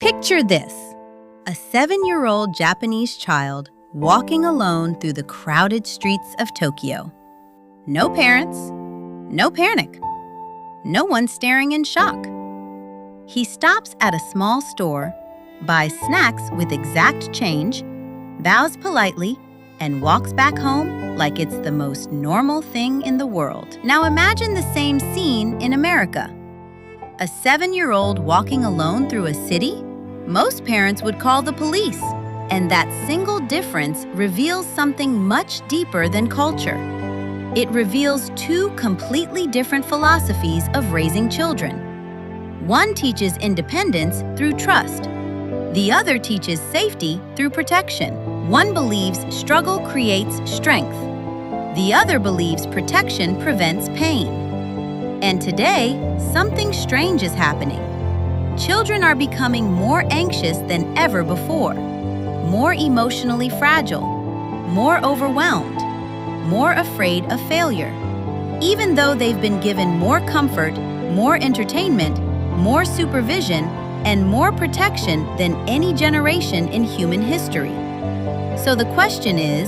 Picture this: a 7-year-old Japanese child walking alone through the crowded streets of Tokyo. No parents, no panic, no one staring in shock. He stops at a small store, buys snacks with exact change, bows politely, and walks back home like it's the most normal thing in the world. Now imagine the same scene in America. A 7-year-old walking alone through a city? Most parents would call the police, and that single difference reveals something much deeper than culture. It reveals two completely different philosophies of raising children. One teaches independence through trust. The other teaches safety through protection. One believes struggle creates strength. The other believes protection prevents pain. And today, something strange is happening. Children are becoming more anxious than ever before, more emotionally fragile, more overwhelmed, more afraid of failure. Even though they've been given more comfort, more entertainment, more supervision, and more protection than any generation in human history. So the question is,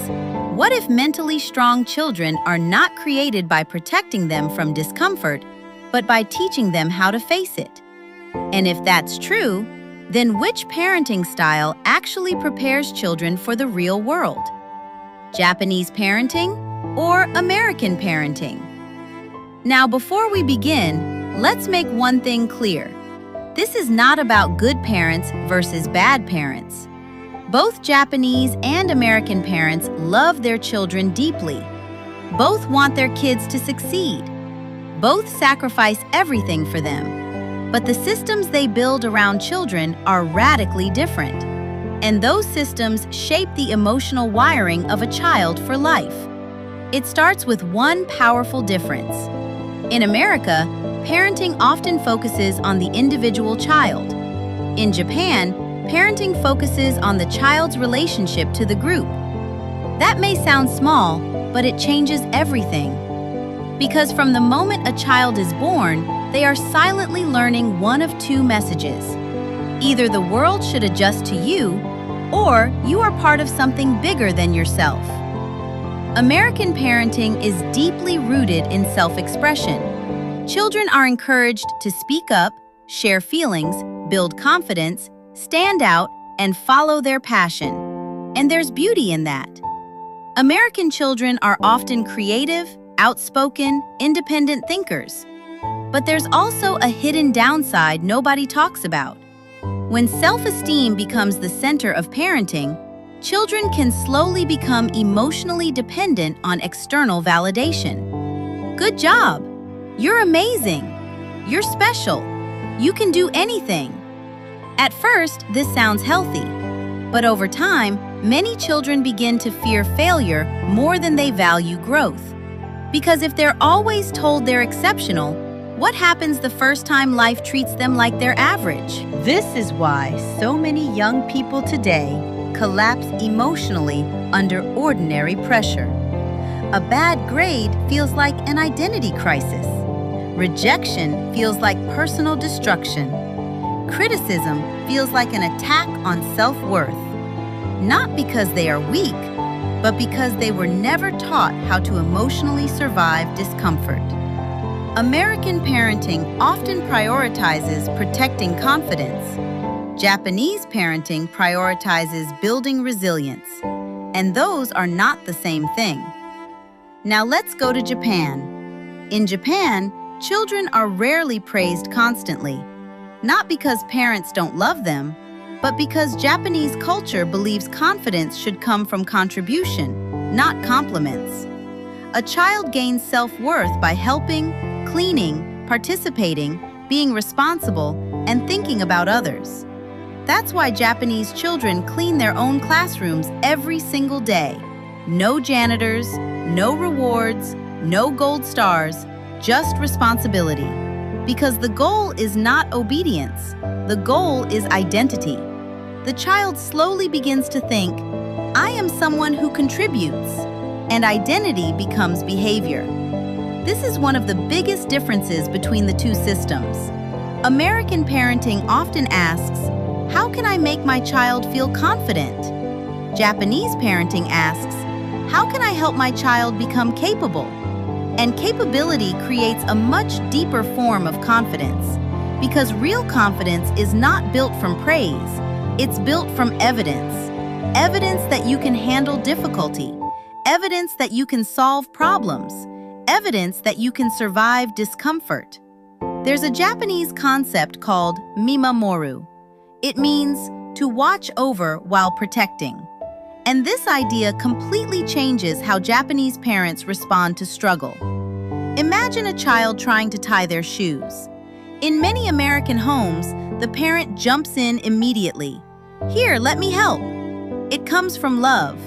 what if mentally strong children are not created by protecting them from discomfort, but by teaching them how to face it? And if that's true, then which parenting style actually prepares children for the real world? Japanese parenting or American parenting? Now, before we begin, let's make one thing clear. This is not about good parents versus bad parents. Both Japanese and American parents love their children deeply. Both want their kids to succeed. Both sacrifice everything for them. But the systems they build around children are radically different. And those systems shape the emotional wiring of a child for life. It starts with one powerful difference. In America, parenting often focuses on the individual child. In Japan, parenting focuses on the child's relationship to the group. That may sound small, but it changes everything. Because from the moment a child is born, they are silently learning one of two messages. Either the world should adjust to you, or you are part of something bigger than yourself. American parenting is deeply rooted in self-expression. Children are encouraged to speak up, share feelings, build confidence, stand out, and follow their passion. And there's beauty in that. American children are often creative, outspoken, independent thinkers. But there's also a hidden downside nobody talks about. When self-esteem becomes the center of parenting, children can slowly become emotionally dependent on external validation. Good job! You're amazing! You're special! You can do anything! At first, this sounds healthy. But over time, many children begin to fear failure more than they value growth. Because if they're always told they're exceptional, what happens the first time life treats them like they're average? This is why so many young people today collapse emotionally under ordinary pressure. A bad grade feels like an identity crisis. Rejection feels like personal destruction. Criticism feels like an attack on self-worth. Not because they are weak, but because they were never taught how to emotionally survive discomfort. American parenting often prioritizes protecting confidence. Japanese parenting prioritizes building resilience. And those are not the same thing. Now let's go to Japan. In Japan, children are rarely praised constantly. Not because parents don't love them, but because Japanese culture believes confidence should come from contribution, not compliments. A child gains self-worth by helping, cleaning, participating, being responsible, and thinking about others. That's why Japanese children clean their own classrooms every single day. No janitors, no rewards, no gold stars, just responsibility. Because the goal is not obedience. The goal is identity. The child slowly begins to think, I am someone who contributes, and identity becomes behavior. This is one of the biggest differences between the two systems. American parenting often asks, how can I make my child feel confident? Japanese parenting asks, how can I help my child become capable? And capability creates a much deeper form of confidence, because real confidence is not built from praise, it's built from evidence. Evidence that you can handle difficulty, evidence that you can solve problems, evidence that you can survive discomfort. There's a Japanese concept called mimamoru. It means to watch over while protecting. And this idea completely changes how Japanese parents respond to struggle. Imagine a child trying to tie their shoes. In many American homes, the parent jumps in immediately. Here, let me help. It comes from love.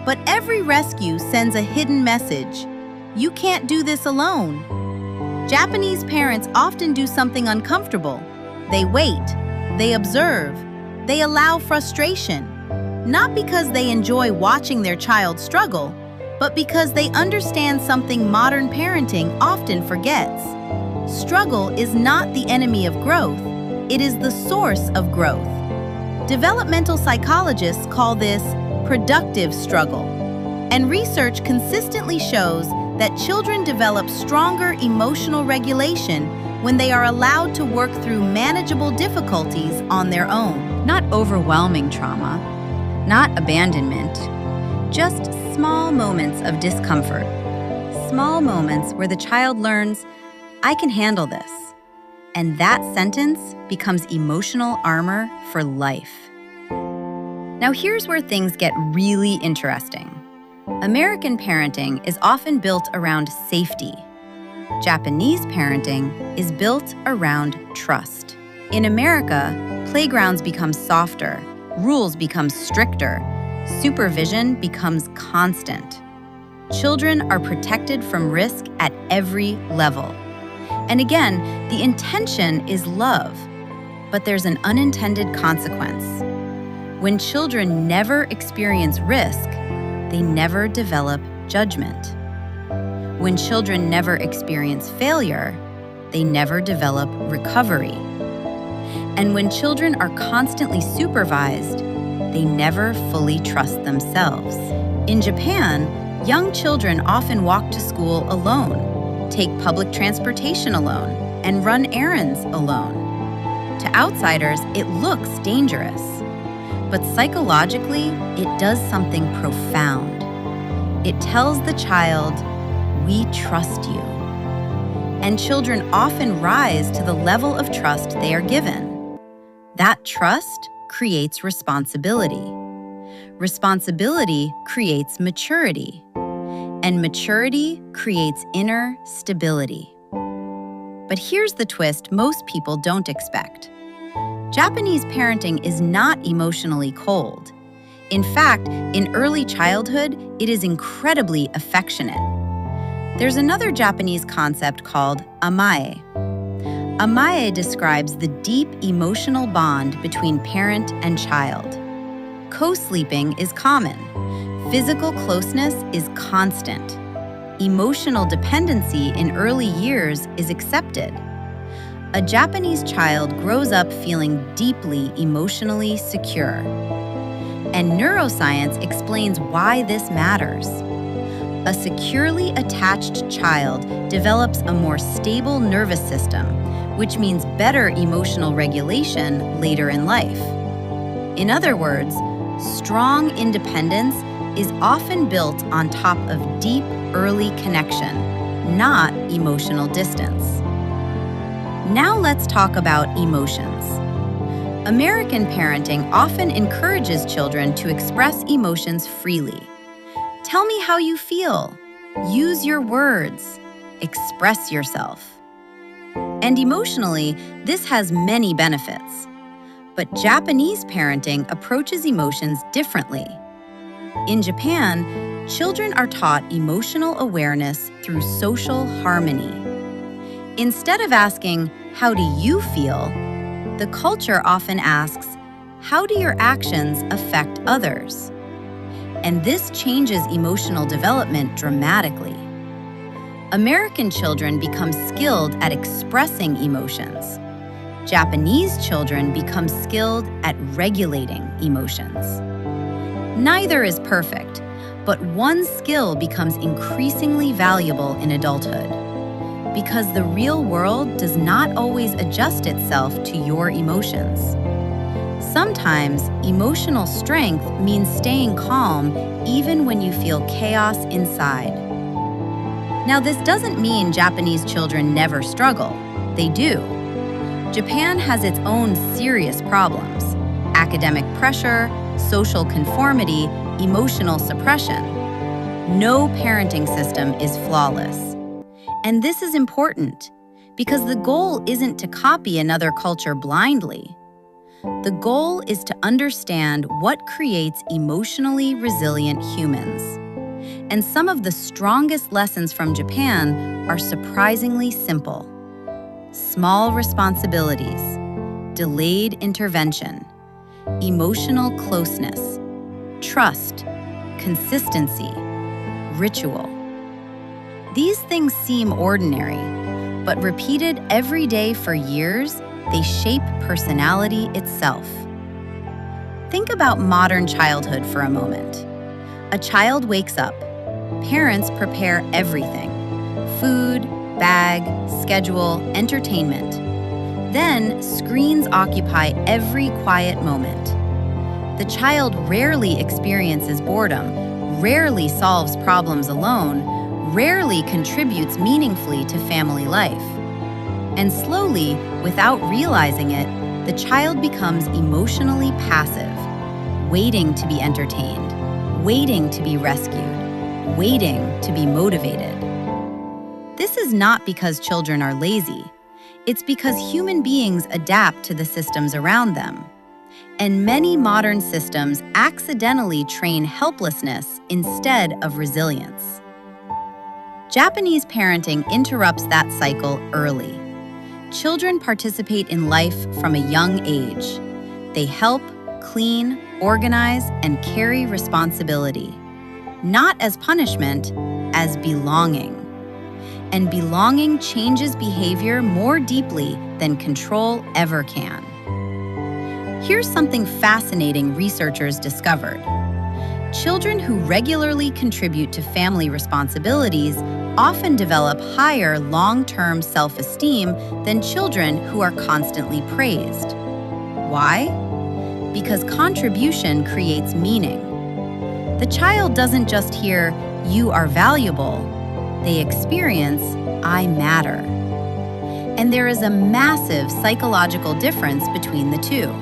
But every rescue sends a hidden message. You can't do this alone. Japanese parents often do something uncomfortable. They wait, they observe, they allow frustration. Not because they enjoy watching their child struggle, but because they understand something modern parenting often forgets. Struggle is not the enemy of growth, it is the source of growth. Developmental psychologists call this productive struggle. And research consistently shows that children develop stronger emotional regulation when they are allowed to work through manageable difficulties on their own. Not overwhelming trauma, not abandonment, just small moments of discomfort. Small moments where the child learns, I can handle this. And that sentence becomes emotional armor for life. Now here's where things get really interesting. American parenting is often built around safety. Japanese parenting is built around trust. In America, playgrounds become softer, rules become stricter, supervision becomes constant. Children are protected from risk at every level. And again, the intention is love, but there's an unintended consequence. When children never experience risk, they never develop judgment. When children never experience failure, they never develop recovery. And when children are constantly supervised, they never fully trust themselves. In Japan, young children often walk to school alone, take public transportation alone, and run errands alone. To outsiders, it looks dangerous. But psychologically, it does something profound. It tells the child, we trust you. And children often rise to the level of trust they are given. That trust creates responsibility. Responsibility creates maturity. And maturity creates inner stability. But here's the twist most people don't expect. Japanese parenting is not emotionally cold. In fact, in early childhood, it is incredibly affectionate. There's another Japanese concept called amae. Amae describes the deep emotional bond between parent and child. Co-sleeping is common. Physical closeness is constant. Emotional dependency in early years is accepted. A Japanese child grows up feeling deeply emotionally secure. And neuroscience explains why this matters. A securely attached child develops a more stable nervous system, which means better emotional regulation later in life. In other words, strong independence is often built on top of deep early connection, not emotional distance. Now let's talk about emotions. American parenting often encourages children to express emotions freely. Tell me how you feel. Use your words. Express yourself. And emotionally, this has many benefits. But Japanese parenting approaches emotions differently. In Japan, children are taught emotional awareness through social harmony. Instead of asking, how do you feel? The culture often asks, how do your actions affect others? And this changes emotional development dramatically. American children become skilled at expressing emotions. Japanese children become skilled at regulating emotions. Neither is perfect, but one skill becomes increasingly valuable in adulthood, because the real world does not always adjust itself to your emotions. Sometimes, emotional strength means staying calm even when you feel chaos inside. Now, this doesn't mean Japanese children never struggle. They do. Japan has its own serious problems: academic pressure, social conformity, emotional suppression. No parenting system is flawless. And this is important because the goal isn't to copy another culture blindly. The goal is to understand what creates emotionally resilient humans. And some of the strongest lessons from Japan are surprisingly simple. Small responsibilities, delayed intervention, emotional closeness, trust, consistency, ritual. These things seem ordinary, but repeated every day for years, they shape personality itself. Think about modern childhood for a moment. A child wakes up. Parents prepare everything: food, bag, schedule, entertainment. Then screens occupy every quiet moment. The child rarely experiences boredom, rarely solves problems alone, rarely contributes meaningfully to family life. And slowly, without realizing it, the child becomes emotionally passive, waiting to be entertained, waiting to be rescued, waiting to be motivated. This is not because children are lazy. It's because human beings adapt to the systems around them. And many modern systems accidentally train helplessness instead of resilience. Japanese parenting interrupts that cycle early. Children participate in life from a young age. They help, clean, organize, and carry responsibility, not as punishment, as belonging. And belonging changes behavior more deeply than control ever can. Here's something fascinating researchers discovered. Children who regularly contribute to family responsibilities often develop higher long-term self-esteem than children who are constantly praised. Why? Because contribution creates meaning. The child doesn't just hear, "You are valuable." They experience, "I matter." And there is a massive psychological difference between the two.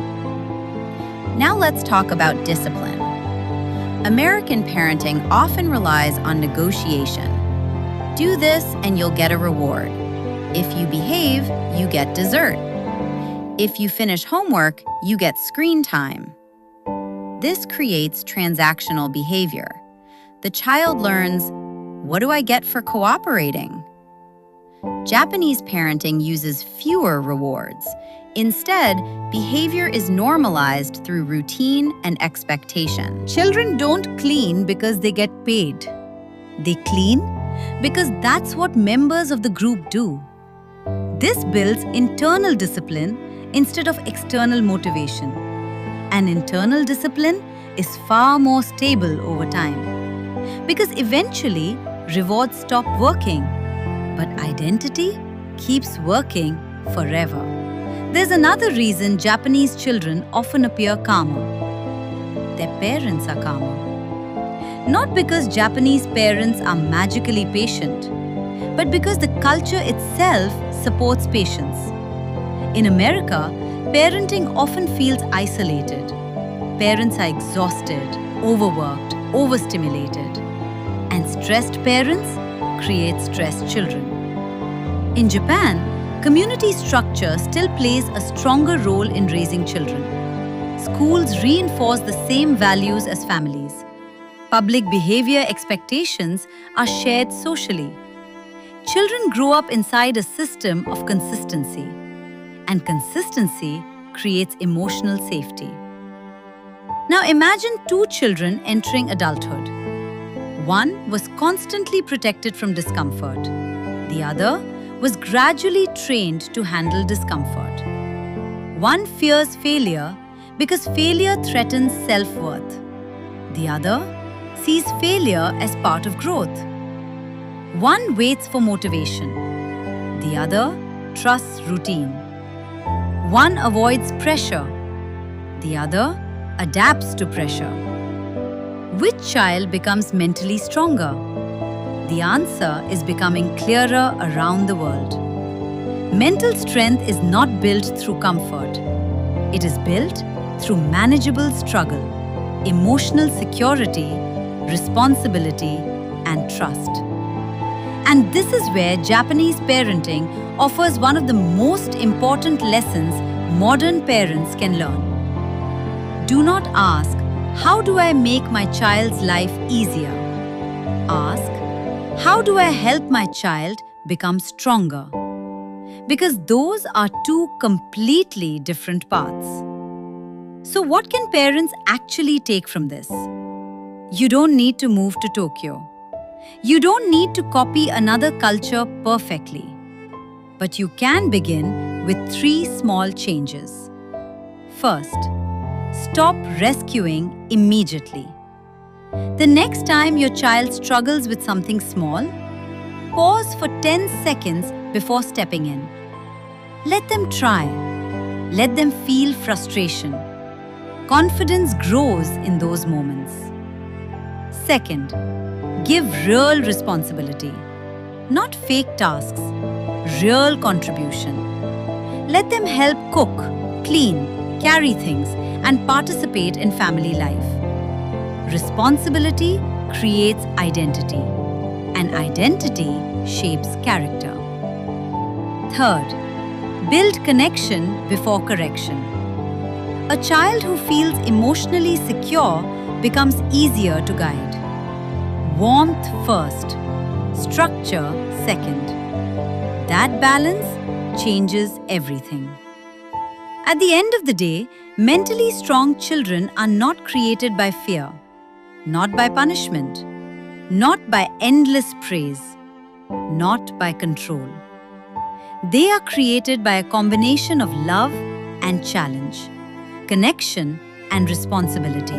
Now let's talk about discipline. American parenting often relies on negotiation. Do this and you'll get a reward. If you behave, you get dessert. If you finish homework, you get screen time. This creates transactional behavior. The child learns, "What do I get for cooperating?" Japanese parenting uses fewer rewards. Instead, behavior is normalized through routine and expectation. Children don't clean because they get paid. They clean because that's what members of the group do. This builds internal discipline instead of external motivation. And internal discipline is far more stable over time. Because eventually, rewards stop working, but identity keeps working forever. There's another reason Japanese children often appear calmer. Their parents are calmer. Not because Japanese parents are magically patient, but because the culture itself supports patience. In America, parenting often feels isolated. Parents are exhausted, overworked, overstimulated. And stressed parents create stressed children. In Japan, community structure still plays a stronger role in raising children. Schools reinforce the same values as families. Public behavior expectations are shared socially. Children grow up inside a system of consistency, and consistency creates emotional safety. Now imagine two children entering adulthood. One was constantly protected from discomfort. The other was gradually trained to handle discomfort. One fears failure because failure threatens self-worth. The other sees failure as part of growth. One waits for motivation. The other trusts routine. One avoids pressure. The other adapts to pressure. Which child becomes mentally stronger? The answer is becoming clearer around the world. Mental strength is not built through comfort. It is built through manageable struggle, emotional security, responsibility, and trust. And this is where Japanese parenting offers one of the most important lessons modern parents can learn. Do not ask, how do I make my child's life easier? Ask, how do I help my child become stronger? Because those are two completely different paths. So what can parents actually take from this? You don't need to move to Tokyo. You don't need to copy another culture perfectly. But you can begin with 3 small changes. First, stop rescuing immediately. The next time your child struggles with something small, pause for 10 seconds before stepping in. Let them try. Let them feel frustration. Confidence grows in those moments. Second, give real responsibility. Not fake tasks, real contribution. Let them help cook, clean, carry things, and participate in family life. Responsibility creates identity, and identity shapes character. Third, build connection before correction. A child who feels emotionally secure becomes easier to guide. Warmth first, structure second. That balance changes everything. At the end of the day, mentally strong children are not created by fear, not by punishment, not by endless praise, not by control. They are created by a combination of love and challenge, connection and responsibility,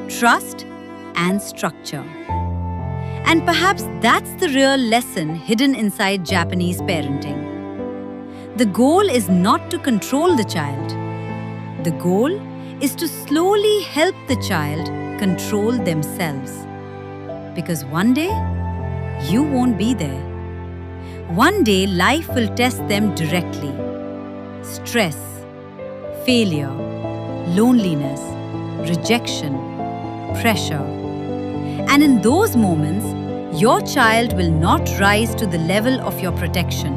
trust and structure. And perhaps that's the real lesson hidden inside Japanese parenting. The goal is not to control the child. The goal is to slowly help the child control themselves. Because one day, you won't be there. One day, life will test them directly. Stress, failure, loneliness, rejection, pressure. And in those moments, your child will not rise to the level of your protection.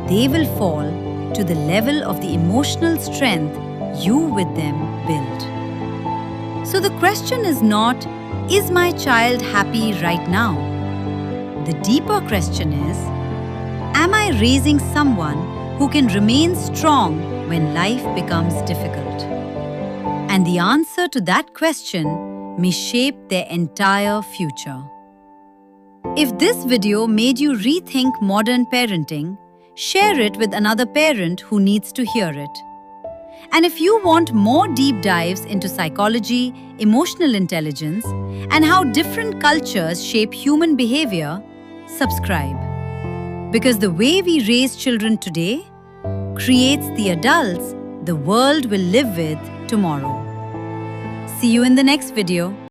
They will fall to the level of the emotional strength you with them build. So the question is not, is my child happy right now? The deeper question is, am I raising someone who can remain strong when life becomes difficult? And the answer to that question may shape their entire future. If this video made you rethink modern parenting, share it with another parent who needs to hear it. And if you want more deep dives into psychology, emotional intelligence, and how different cultures shape human behavior, subscribe. Because the way we raise children today creates the adults the world will live with tomorrow. See you in the next video.